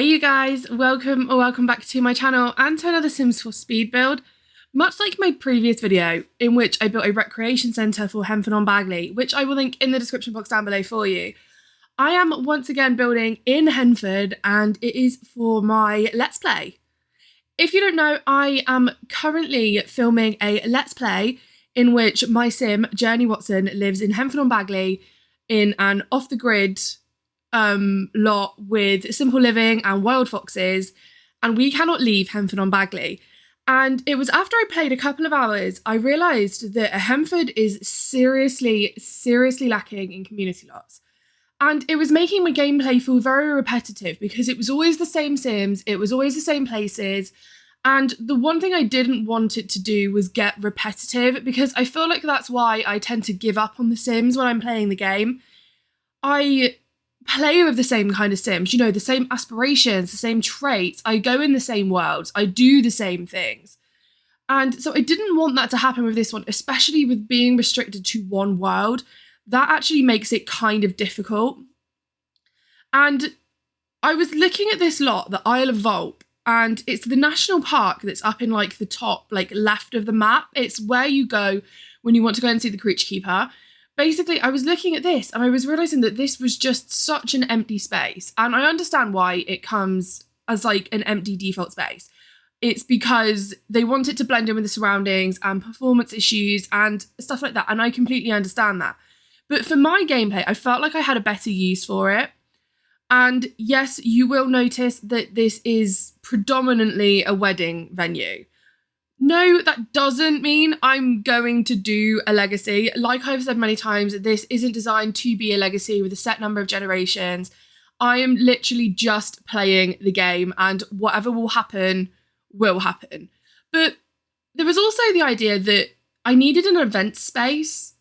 Hey you guys, welcome back to my channel and to another Sims 4 speed build. Much like my previous video in which I built a recreation centre for Henford-on-Bagley, which I will link in the description box down below for you, I am once again building in Henford and it is for my Let's Play. If you don't know, I am currently filming a Let's Play in which my sim, Journey Watson, lives in Henford-on-Bagley in an off-the-grid lot with simple living and wild foxes, and we cannot leave Henford-on-Bagley. And it was after I played a couple of hours, I realised that Henford is seriously lacking in community lots. And it was making my gameplay feel very repetitive because it was always the same sims, it was always the same places. And the one thing I didn't want it to do was get repetitive, because I feel like that's why I tend to give up on the sims when I'm playing the game. I play with the same kind of sims, you know, the same aspirations, the same traits. I go in the same worlds, I do the same things. And so I didn't want that to happen with this one, especially with being restricted to one world. That actually makes it kind of difficult. And I was looking at this lot, the Isle of Volpe, and it's the national park that's up in like the top, like left of the map. It's where you go when you want to go and see the creature keeper. Basically, I was looking at this and I was realising that this was just such an empty space. And I understand why it comes as like an empty default space. It's because they want it to blend in with the surroundings and performance issues and stuff like that. And I completely understand that. But for my gameplay, I felt like I had a better use for it. And yes, you will notice that this is predominantly a wedding venue. No, that doesn't mean I'm going to do a legacy. Like I've said many times, this isn't designed to be a legacy with a set number of generations. I am literally just playing the game and whatever will happen, will happen. But there was also the idea that I needed an event space.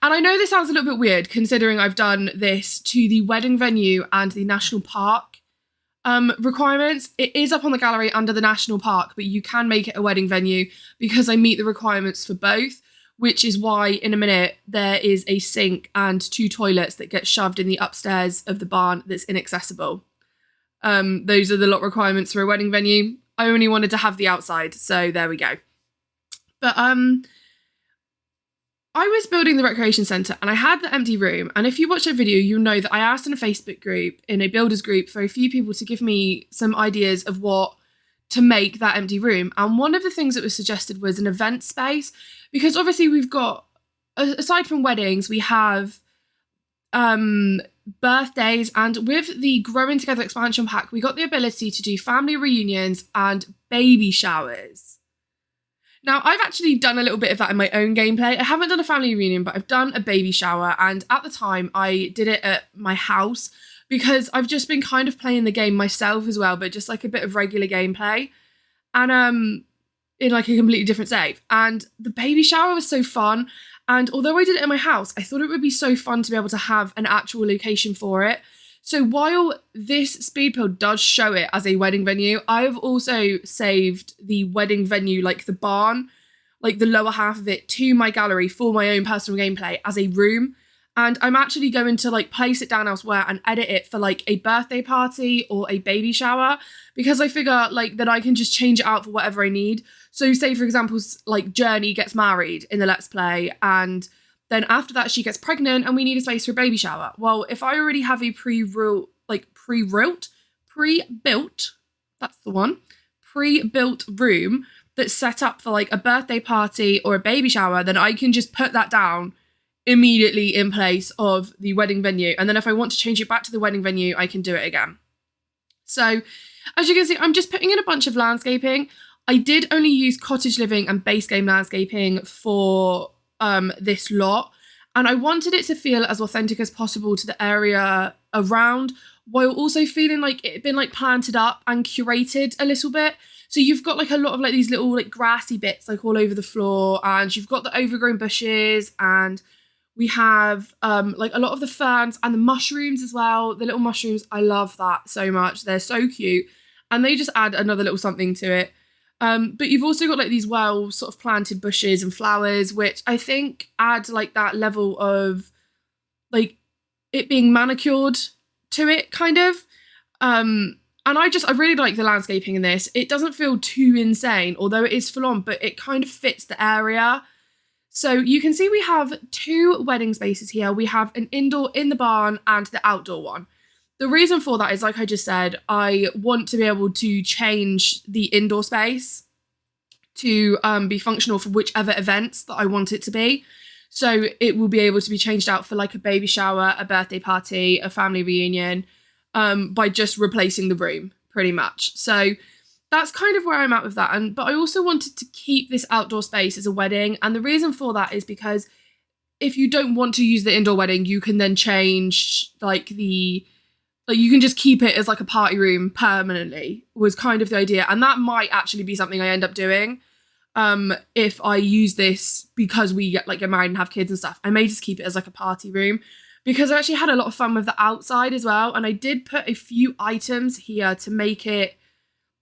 And I know this sounds a little bit weird considering I've done this to the wedding venue and the national park requirements. It is up on the gallery under the national park, but you can make it a wedding venue because I meet the requirements for both, which is why in a minute there is a sink and 2 toilets that get shoved in the upstairs of the barn that's inaccessible. Those are the lot requirements for a wedding venue. I only wanted to have the outside, so there we go. But I was building the recreation centre and I had the empty room, and if you watch that video you'll know that I asked in a Facebook group, in a builders group, for a few people to give me some ideas of what to make that empty room. And one of the things that was suggested was an event space, because obviously we've got, aside from weddings, we have birthdays, and with the Growing Together expansion pack we got the ability to do family reunions and baby showers. Now, I've actually done a little bit of that in my own gameplay. I haven't done a family reunion, but I've done a baby shower. And at the time, I did it at my house because I've just been kind of playing the game myself as well, but just like a bit of regular gameplay. And in like a completely different save. And the baby shower was so fun. And although I did it at my house, I thought it would be so fun to be able to have an actual location for it. So while this speed build does show it as a wedding venue, I've also saved the wedding venue, like the barn, like the lower half of it, to my gallery for my own personal gameplay as a room. And I'm actually going to like place it down elsewhere and edit it for like a birthday party or a baby shower, because I figure like that I can just change it out for whatever I need. So say for example, like Journey gets married in the Let's Play, and then after that, she gets pregnant and we need a space for a baby shower. Well, if I already have a pre-built, that's the one, pre-built room that's set up for like a birthday party or a baby shower, then I can just put that down immediately in place of the wedding venue. And then if I want to change it back to the wedding venue, I can do it again. So as you can see, I'm just putting in a bunch of landscaping. I did only use cottage living and base game landscaping for this lot, and I wanted it to feel as authentic as possible to the area around, while also feeling like it had been like planted up and curated a little bit. So you've got like a lot of like these little like grassy bits like all over the floor, and you've got the overgrown bushes, and we have like a lot of the ferns and the mushrooms as well. The little mushrooms, I love that so much. They're so cute and they just add another little something to it. But you've also got like these well sort of planted bushes and flowers, which I think add like that level of like it being manicured to it, kind of. And I really like the landscaping in this. It doesn't feel too insane, although it is full on, but it kind of fits the area. So you can see we have 2 wedding spaces here. We have an indoor in the barn and the outdoor one. The reason for that is, like I just said, I want to be able to change the indoor space to be functional for whichever events that I want it to be. So it will be able to be changed out for like a baby shower, a birthday party, a family reunion, by just replacing the room, pretty much. So that's kind of where I'm at with that. But I also wanted to keep this outdoor space as a wedding. And the reason for that is because if you don't want to use the indoor wedding, you can then change you can just keep it as like a party room permanently, was kind of the idea. And that might actually be something I end up doing. If I use this because we get married and have kids and stuff, I may just keep it as like a party room, because I actually had a lot of fun with the outside as well. And I did put a few items here to make it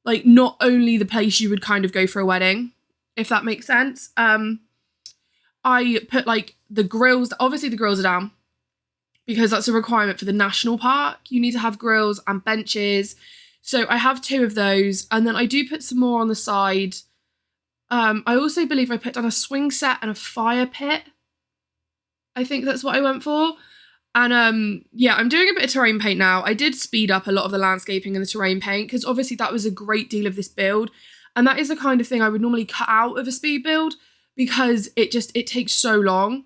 like not only the place you would kind of go for a wedding, if that makes sense. I put like the grills, obviously the grills are down because that's a requirement for the national park. You need to have grills and benches. So I have 2 of those. And then I do put some more on the side. I also believe I put down a swing set and a fire pit. I think that's what I went for. And yeah, I'm doing a bit of terrain paint now. I did speed up a lot of the landscaping and the terrain paint because obviously that was a great deal of this build. And that is the kind of thing I would normally cut out of a speed build because it takes so long.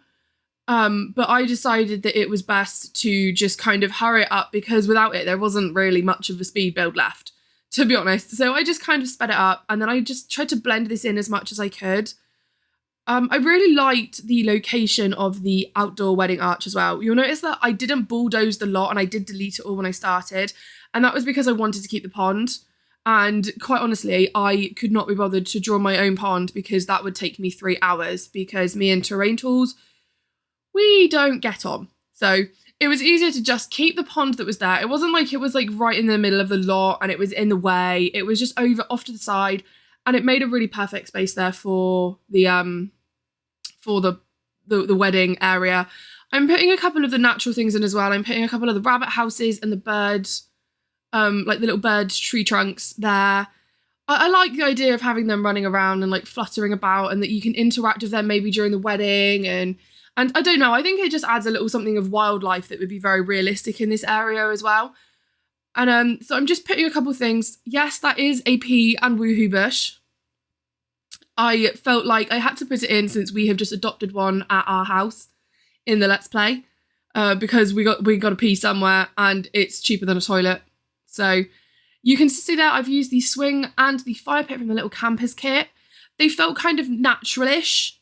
But I decided that it was best to just kind of hurry it up because without it, there wasn't really much of a speed build left, to be honest. So I just kind of sped it up and then I just tried to blend this in as much as I could. I really liked the location of the outdoor wedding arch as well. You'll notice that I didn't bulldoze the lot and I did delete it all when I started. And that was because I wanted to keep the pond. And quite honestly, I could not be bothered to draw my own pond because that would take me 3 hours because me and terrain tools, we don't get on. So it was easier to just keep the pond that was there. It wasn't like it was like right in the middle of the lot and it was in the way. It was just off to the side. And it made a really perfect space there for the wedding area. I'm putting a couple of the natural things in as well. I'm putting a couple of the rabbit houses and the birds, like the little bird tree trunks there. I like the idea of having them running around and like fluttering about and that you can interact with them maybe during the wedding. And I don't know, I think it just adds a little something of wildlife that would be very realistic in this area as well. And so I'm just putting a couple things. Yes, that is a pea and woohoo bush. I felt like I had to put it in since we have just adopted one at our house in the Let's Play, because we got a pea somewhere and it's cheaper than a toilet. So you can see there I've used the swing and the fire pit from the little campers kit. They felt kind of naturalish,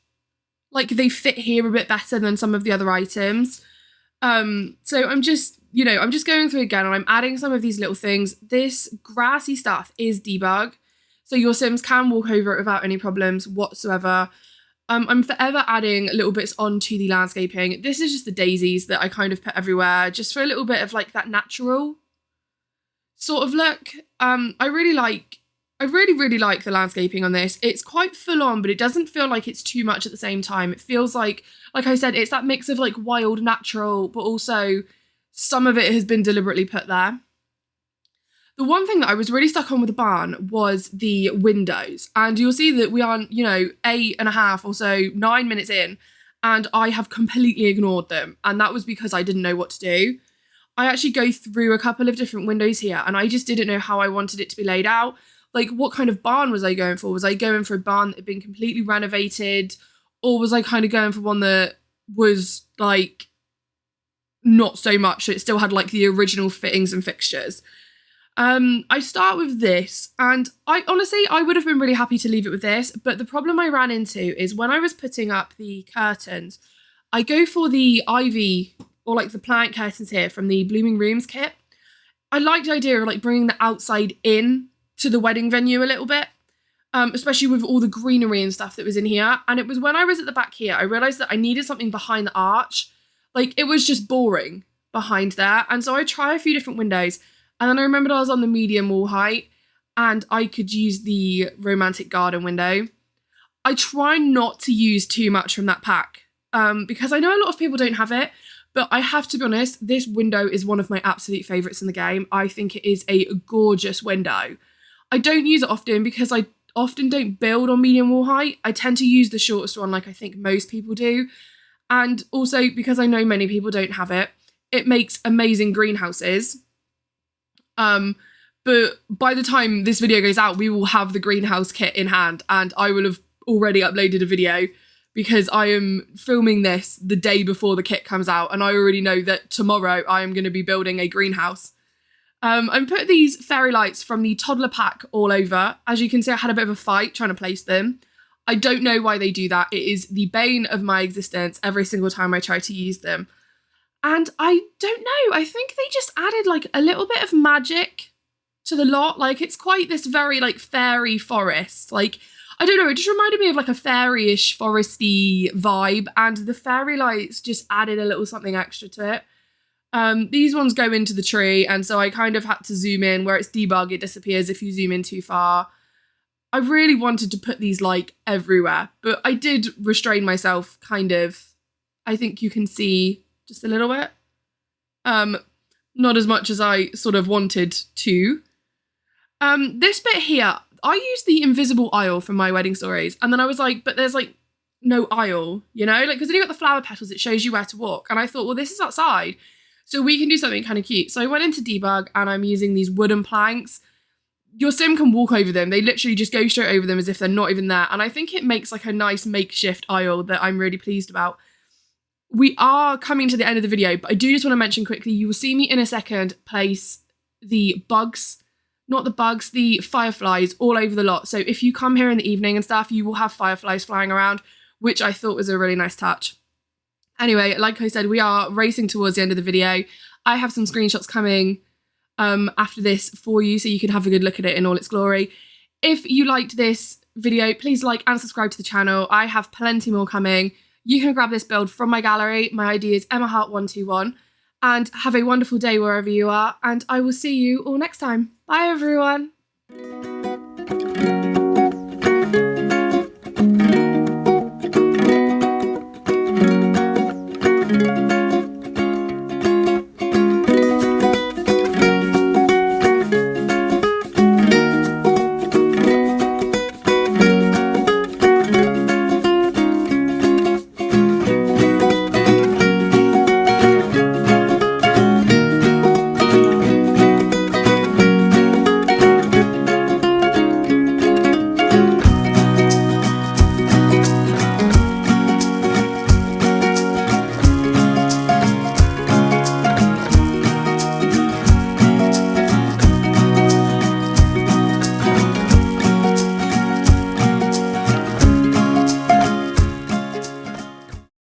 like they fit here a bit better than some of the other items. So I'm just going through again and I'm adding some of these little things. This grassy stuff is debug. So your Sims can walk over it without any problems whatsoever. I'm forever adding little bits onto the landscaping. This is just the daisies that I kind of put everywhere, just for a little bit of like that natural sort of look. I really like the landscaping on this. It's quite full on, but it doesn't feel like it's too much at the same time. It feels like I said, it's that mix of like wild, natural, but also some of it has been deliberately put there. The one thing that I was really stuck on with the barn was the windows. And you'll see that we are, 8.5 or so, 9 minutes in, and I have completely ignored them. And that was because I didn't know what to do. I actually go through a couple of different windows here and I just didn't know how I wanted it to be laid out. Like, what kind of barn was I going for? Was I going for a barn that had been completely renovated? Or was I kind of going for one that was like not so much, so it still had like the original fittings and fixtures? I start with this, and I would have been really happy to leave it with this, but the problem I ran into is when I was putting up the curtains, I go for the ivy or like the plant curtains here from the Blooming Rooms kit. I like the idea of like bringing the outside in to the wedding venue a little bit, especially with all the greenery and stuff that was in here. And it was when I was at the back here, I realised that I needed something behind the arch. Like, it was just boring behind there. And so I try a few different windows. And then I remembered I was on the medium wall height and I could use the romantic garden window. I try not to use too much from that pack because I know a lot of people don't have it, But I have to be honest, this window is one of my absolute favourites in the game. I think it is a gorgeous window. I don't use it often because I often don't build on medium wall height. I tend to use the shortest one like I think most people do. And also because I know many people don't have it, it makes amazing greenhouses. But by the time this video goes out, we will have the greenhouse kit in hand and I will have already uploaded a video because I am filming this the day before the kit comes out and I already know that tomorrow I am going to be building a greenhouse. I put these fairy lights from the toddler pack all over. As you can see, I had a bit of a fight trying to place them. I don't know why they do that. It is the bane of my existence every single time I try to use them. And I don't know, I think they just added like a little bit of magic to the lot. Like it's quite this very like fairy forest. Like, I don't know, it just reminded me of like a fairy-ish foresty vibe and the fairy lights just added a little something extra to it. These ones go into the tree and so I kind of had to zoom in. Where it's debug, it disappears if you zoom in too far. I really wanted to put these like everywhere, but I did restrain myself kind of. I think you can see just a little bit. Not as much as I sort of wanted to. This bit here, I used the invisible aisle from my wedding stories and then I was like, but there's like no aisle, you know? Like, because then you got the flower petals, it shows you where to walk. And I thought, well, this is outside, so we can do something kind of cute. So I went into debug and I'm using these wooden planks. Your sim can walk over them. They literally just go straight over them as if they're not even there. And I think it makes like a nice makeshift aisle that I'm really pleased about. We are coming to the end of the video, but I do just want to mention quickly, you will see me in a second place the bugs, not the bugs, the fireflies all over the lot. So if you come here in the evening and stuff, you will have fireflies flying around, which I thought was a really nice touch. Anyway, like I said, we are racing towards the end of the video. I have some screenshots coming after this for you so you can have a good look at it in all its glory. If you liked this video, please like and subscribe to the channel. I have plenty more coming. You can grab this build from my gallery. My ID is EmmaHart121. And have a wonderful day wherever you are. And I will see you all next time. Bye, everyone.